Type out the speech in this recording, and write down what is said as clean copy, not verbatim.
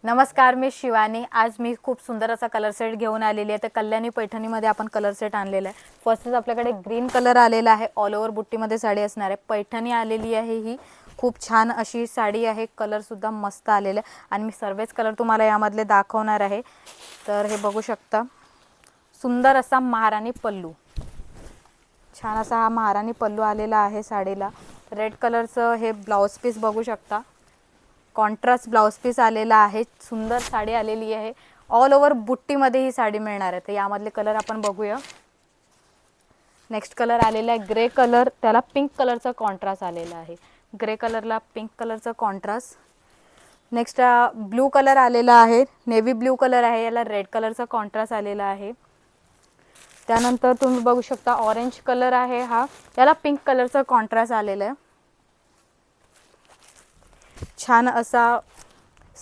नमस्कार, मी शिवानी। आज मी खूप सुंदर असा कलर सेट घेऊन आलेली आहे। तर कल्याणी पैठणीमध्ये आपण कलर सेट आणलेला आहे। फर्स्टच आपल्याकडे ग्रीन कलर आलेला आहे, ऑल ओव्हर बुट्टीमध्ये साडी असणार आहे। पैठणी आलेली आहे, ही खूप छान अशी साडी आहे। कलर सुद्धा मस्त आलेला आहे आणि मी सर्वच कलर तुम्हाला यामधले दाखवणार आहे। तर हे बघू शकता, सुंदर असा महाराणी पल्लू, छान असा हा महाराणी पल्लू आलेला आहे साडीला। रेड कलरचं हे ब्लाउज पीस बघू शकता, कॉन्ट्रास्ट ब्लाउज पीस आलेला आहे। सुंदर साडी आलेली आहे, ऑल ओव्हर बुट्टीमध्ये ही साडी मिळणार आहे। तर यामधले कलर आपण बघूया। नेक्स्ट कलर आलेला आहे ग्रे कलर, त्याला पिंक कलरचा कॉन्ट्रास्ट आलेला आहे। ग्रे कलरला पिंक कलरचा कॉन्ट्रास्ट। नेक्स्ट ब्लू कलर आलेला आहे, नेव्ही ब्लू कलर आहे, याला रेड कलरचा कॉन्ट्रास्ट आलेला आहे। त्यानंतर तुम्ही बघू शकता ऑरेंज कलर आहे हा, याला पिंक कलरचा कॉन्ट्रास्ट आलेला आहे। छान असा